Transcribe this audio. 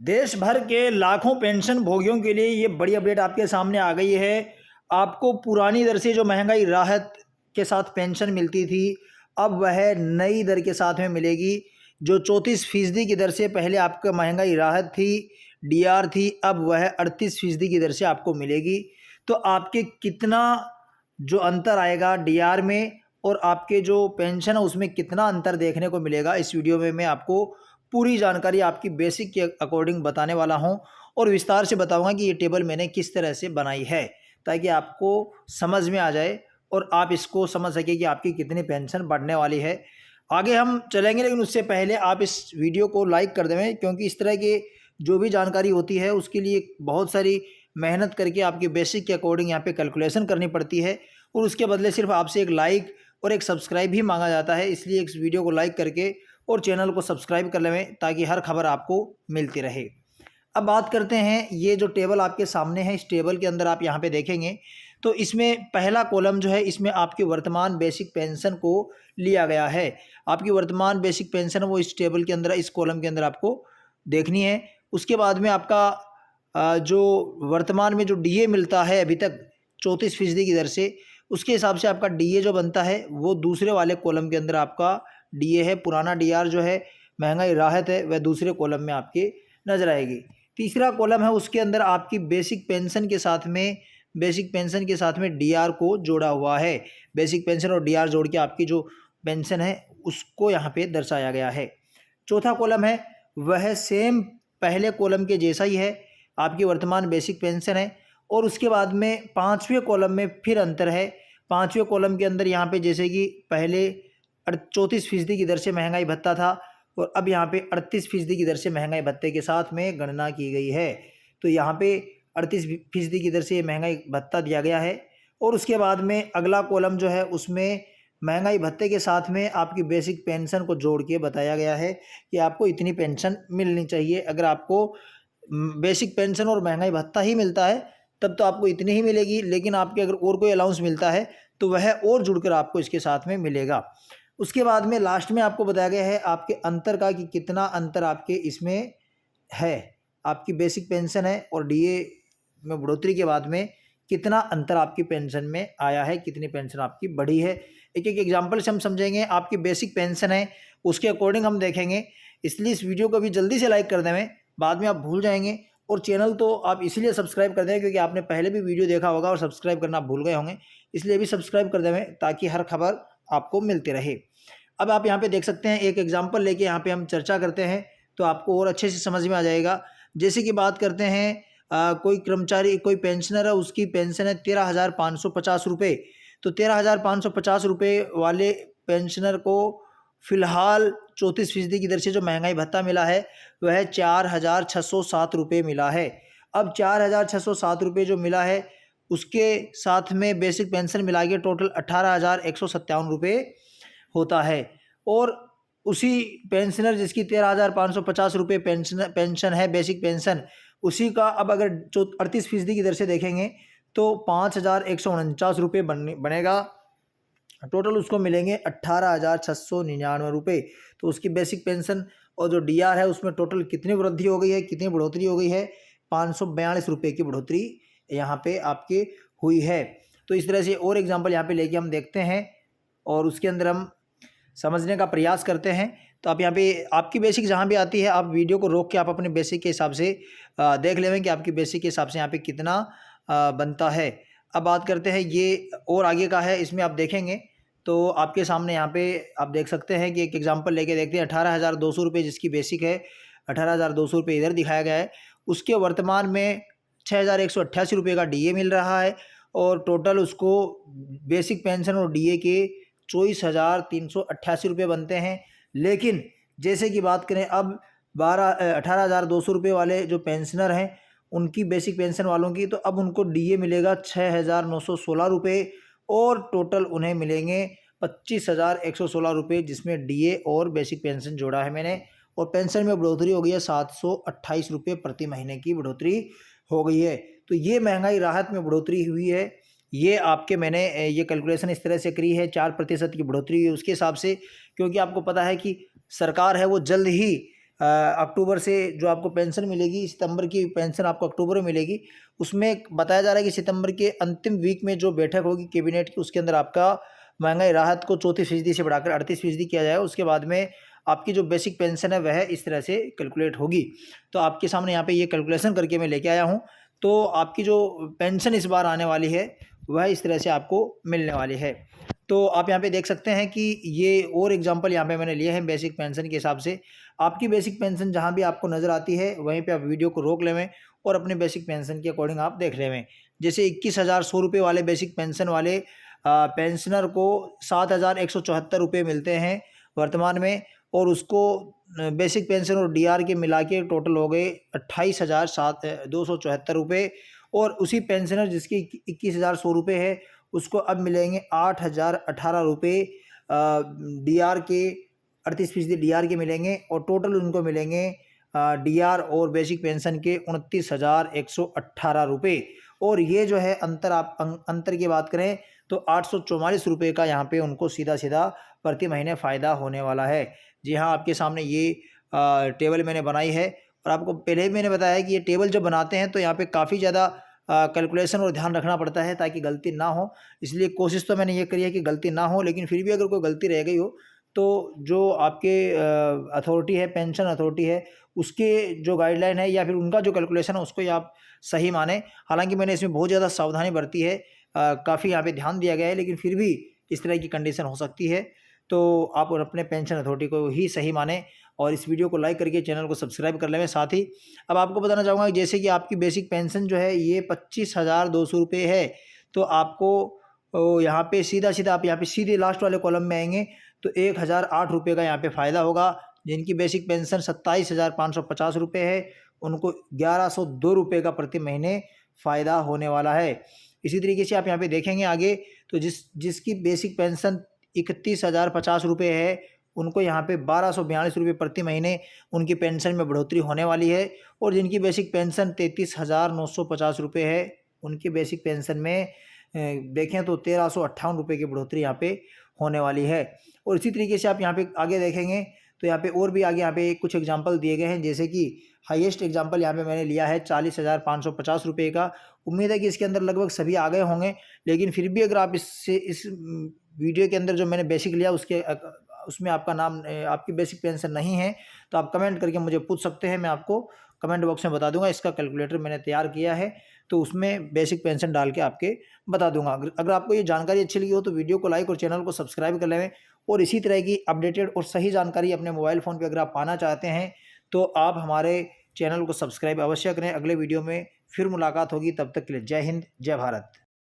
देश भर के लाखों पेंशन भोगियों के लिए ये बड़ी अपडेट आपके सामने आ गई है। आपको पुरानी दर से जो महंगाई राहत के साथ पेंशन मिलती थी, अब वह नई दर के साथ में मिलेगी। जो 34% की दर से पहले आपका महंगाई राहत थी, डीआर थी, अब वह 38% की दर से आपको मिलेगी। तो आपके कितना जो अंतर आएगा डीआर में और आपके जो पेंशन है उसमें कितना अंतर देखने को मिलेगा, इस वीडियो में मैं आपको पूरी जानकारी आपकी बेसिक के अकॉर्डिंग बताने वाला हूं और विस्तार से बताऊंगा कि ये टेबल मैंने किस तरह से बनाई है, ताकि आपको समझ में आ जाए और आप इसको समझ सके कि आपकी कितनी पेंशन बढ़ने वाली है। आगे हम चलेंगे, लेकिन उससे पहले आप इस वीडियो को लाइक कर दें, क्योंकि इस तरह की जो भी जानकारी होती है उसके लिए बहुत सारी मेहनत करके आपके बेसिक के अकॉर्डिंग यहाँ पे कैलकुलेशन करनी पड़ती है और उसके बदले सिर्फ आपसे एक लाइक और एक सब्सक्राइब भी मांगा जाता है। इसलिए इस वीडियो को लाइक करके और चैनल को सब्सक्राइब कर लें, ताकि हर खबर आपको मिलती रहे। अब बात करते हैं, ये जो टेबल आपके सामने है, इस टेबल के अंदर आप यहाँ पे देखेंगे तो इसमें पहला कॉलम जो है, इसमें आपकी वर्तमान बेसिक पेंशन को लिया गया है। आपकी वर्तमान बेसिक पेंशन वो इस टेबल के अंदर, इस कॉलम के अंदर आपको देखनी है। उसके बाद में आपका जो वर्तमान में जो डीए मिलता है अभी तक 34% की दर से, उसके हिसाब से आपका डीए जो बनता है वो दूसरे वाले कॉलम के अंदर आपका डीए है। पुराना डीआर जो है, महंगाई राहत है, वह दूसरे कॉलम में आपके नजर आएगी। तीसरा कॉलम है, उसके अंदर आपकी बेसिक पेंशन के साथ में डीआर को जोड़ा हुआ है। बेसिक पेंशन और डीआर जोड़ के आपकी जो पेंशन है उसको यहाँ पे दर्शाया गया है। चौथा कॉलम है, वह सेम पहले कॉलम के जैसा ही है, आपकी वर्तमान बेसिक पेंशन है। और उसके बाद में पाँचवें कॉलम में फिर अंतर है। पाँचवें कॉलम के अंदर यहाँ पे जैसे कि पहले 34% की दर से महंगाई भत्ता था और अब यहाँ पे 38% की दर से महंगाई भत्ते के साथ में गणना की गई है। तो यहाँ पे 38% की दर से महंगाई भत्ता दिया गया है। और उसके बाद में अगला कॉलम जो है, उसमें महंगाई भत्ते के साथ में आपकी बेसिक पेंशन को जोड़ के बताया गया है कि आपको इतनी पेंशन मिलनी चाहिए। अगर आपको बेसिक पेंशन और महंगाई भत्ता ही मिलता है तब तो आपको इतनी ही मिलेगी, लेकिन आपके अगर और कोई अलाउंस मिलता है तो वह और जुड़कर आपको इसके साथ में मिलेगा। उसके बाद में लास्ट में आपको बताया गया है आपके अंतर का, कि कितना अंतर आपके इसमें है। आपकी बेसिक पेंशन है और डीए में बढ़ोतरी के बाद में कितना अंतर आपकी पेंशन में आया है, कितनी पेंशन आपकी बढ़ी है। एक एक एग्जांपल से हम समझेंगे। आपकी बेसिक पेंशन है उसके अकॉर्डिंग हम देखेंगे, इसलिए इस वीडियो को भी जल्दी से लाइक कर दें, बाद में आप भूल जाएंगे। और चैनल तो आप इसलिए सब्सक्राइब कर दें क्योंकि आपने पहले भी वीडियो देखा होगा और सब्सक्राइब करना भूल गए होंगे, इसलिए भी सब्सक्राइब कर दें ताकि हर खबर आपको मिलती रहे। अब आप यहाँ पे देख सकते हैं, एक एग्जांपल लेके यहाँ पे हम चर्चा करते हैं तो आपको और अच्छे से समझ में आ जाएगा। जैसे कि बात करते हैं, कोई कर्मचारी, कोई पेंशनर है, उसकी पेंशन है 13,550 रुपये। तो 13,550 रुपये वाले पेंशनर को फिलहाल 34% की दर से जो महंगाई भत्ता मिला है वह 4,607 रुपये मिला है। अब 4,607 रुपये जो मिला है उसके साथ में बेसिक पेंशन मिला के टोटल 18,157 रुपये होता है। और उसी पेंशनर जिसकी 13,550 रुपये पेंशन है, बेसिक पेंशन, उसी का अब अगर जो 38% की दर से देखेंगे तो 5,149 रुपये बनेगा। टोटल उसको मिलेंगे 18,699 रुपये। तो उसकी बेसिक पेंशन और जो डीआर है उसमें टोटल कितनी वृद्धि हो गई है, कितनी बढ़ोतरी हो गई है? 542 रुपये की बढ़ोतरी यहाँ पे आपके हुई है। तो इस तरह से और एग्जांपल यहाँ पे लेके हम देखते हैं और उसके अंदर हम समझने का प्रयास करते हैं। तो आप यहाँ पे आपकी बेसिक जहाँ भी आती है, आप वीडियो को रोक के आप अपने बेसिक के हिसाब से देख लें कि आपकी बेसिक के हिसाब से यहाँ पे कितना बनता है। अब बात करते हैं, ये और आगे का है, इसमें आप देखेंगे तो आपके सामने यहाँ पे आप देख सकते हैं कि एक एग्जांपल लेके देखते हैं। 18,200 रुपये जिसकी बेसिक है, 18,200 रुपये इधर दिखाया गया है। उसके वर्तमान में 6,188 रुपये का डीए मिल रहा है और टोटल उसको बेसिक पेंशन और डीए के 24,388 रुपये बनते हैं। लेकिन जैसे कि बात करें अब 18,200 रुपये वाले जो पेंशनर हैं उनकी बेसिक पेंशन वालों की, तो अब उनको डीए मिलेगा 6,916 रुपये और टोटल उन्हें मिलेंगे 25,116 रुपये, जिसमें डीए और बेसिक पेंशन जोड़ा है मैंने। और पेंशन में बढ़ोतरी हो गई है 728 रुपये प्रति महीने की बढ़ोतरी हो गई है। तो ये महंगाई राहत में बढ़ोतरी हुई है। ये आपके मैंने ये कैलकुलेशन इस तरह से करी है, 4% की बढ़ोतरी हुई है उसके हिसाब से, क्योंकि आपको पता है कि सरकार है वो जल्द ही अक्टूबर से जो आपको पेंशन मिलेगी, सितंबर की पेंशन आपको अक्टूबर में मिलेगी। उसमें बताया जा रहा है कि सितंबर के अंतिम वीक में जो बैठक होगी कैबिनेट की, उसके अंदर आपका महंगाई राहत को 34% से बढ़ाकर 38% किया जाएगा। उसके बाद में आपकी जो बेसिक पेंशन है वह इस तरह से कैलकुलेट होगी। तो आपके सामने यहाँ पे ये कैलकुलेशन करके मैं लेके आया हूँ। तो आपकी जो पेंशन इस बार आने वाली है वह इस तरह से आपको मिलने वाली है। तो आप यहाँ पे देख सकते हैं कि ये और एग्जांपल यहाँ पे मैंने लिए हैं बेसिक पेंशन के हिसाब से। आपकी बेसिक पेंशन जहाँ भी आपको नज़र आती है वहीं पे आप वीडियो को रोक लेवें और अपने बेसिक पेंशन के अकॉर्डिंग आप देख लेवें। जैसे 21,100 रुपये वाले बेसिक पेंशन वाले पेंशनर को 7,174 रुपये मिलते हैं वर्तमान में, और उसको बेसिक पेंशन और डीआर के मिला के टोटल हो गए 28,274 रुपये। और उसी पेंशनर जिसकी 21,100 रुपये है उसको अब मिलेंगे 8,018 रुपये डीआर के, 38% डीआर के मिलेंगे, और टोटल उनको मिलेंगे डीआर और बेसिक पेंशन के 29,118 रुपये। और ये जो है अंतर की बात करें तो 844 रुपये का यहाँ पे उनको सीधा सीधा प्रति महीने फ़ायदा होने वाला है। जी हाँ, आपके सामने ये टेबल मैंने बनाई है, और आपको पहले ही मैंने बताया है कि ये टेबल जब बनाते हैं तो यहाँ पे काफ़ी ज़्यादा कैलकुलेशन और ध्यान रखना पड़ता है ताकि गलती ना हो। इसलिए कोशिश तो मैंने ये करी है कि गलती ना हो, लेकिन फिर भी अगर कोई गलती रह गई हो तो जो आपके अथॉरिटी है, पेंशन अथॉरिटी है, उसके जो गाइडलाइन है या फिर उनका जो कैलकुलेशन है उसको ही आप सही माने। हालांकि मैंने इसमें बहुत ज़्यादा सावधानी बरती है, काफ़ी यहाँ पे ध्यान दिया गया है, लेकिन फिर भी इस तरह की कंडीशन हो सकती है। तो आप अपने पेंशन अथॉरिटी को ही सही माने, और इस वीडियो को लाइक करके चैनल को सब्सक्राइब कर लें। साथ ही अब आपको बताना चाहूँगा कि जैसे कि आपकी बेसिक पेंशन जो है ये 25,200 रुपये है, तो आपको यहाँ पे सीधा सीधा आप यहाँ पे सीधे लास्ट वाले कॉलम में आएंगे तो 1,008 रुपये का यहाँ पे फ़ायदा होगा। जिनकी बेसिक पेंशन 27,550 रुपये है उनको 1,102 रुपये का प्रति महीने फ़ायदा होने वाला है। इसी तरीके से आप यहाँ पे देखेंगे आगे तो जिसकी बेसिक पेंशन 31,050 रुपये है उनको यहाँ पे 1,242 रुपये प्रति महीने उनकी पेंशन में बढ़ोतरी होने वाली है। और जिनकी बेसिक पेंशन 33,950 रुपये है उनकी बेसिक पेंशन में देखें तो 1,358 रुपये की बढ़ोतरी यहाँ पे होने वाली है। और इसी तरीके से आप यहाँ पे आगे देखेंगे तो यहाँ पे और भी आगे यहाँ पे कुछ एग्जांपल दिए गए हैं, जैसे कि हाईएस्ट एग्जांपल यहाँ पे मैंने लिया है 40,550 रुपये का। उम्मीद है कि इसके अंदर लगभग सभी आ गए होंगे, लेकिन फिर भी अगर आप इस वीडियो के अंदर जो मैंने बेसिक लिया उसमें आपका नाम आपकी बेसिक पेंशन नहीं है तो आप कमेंट करके मुझे पूछ सकते हैं, मैं आपको कमेंट बॉक्स में बता दूंगा। इसका कैलकुलेटर मैंने तैयार किया है तो उसमें बेसिक पेंशन डाल के आपके बता दूंगा। अगर आपको ये जानकारी अच्छी लगी हो तो वीडियो को लाइक और चैनल को सब्सक्राइब कर लें। और इसी तरह की अपडेटेड और सही जानकारी अपने मोबाइल फ़ोन पर अगर आप पाना चाहते हैं तो आप हमारे चैनल को सब्सक्राइब अवश्य करें। अगले वीडियो में फिर मुलाकात होगी, तब तक के लिए जय हिंद, जय भारत।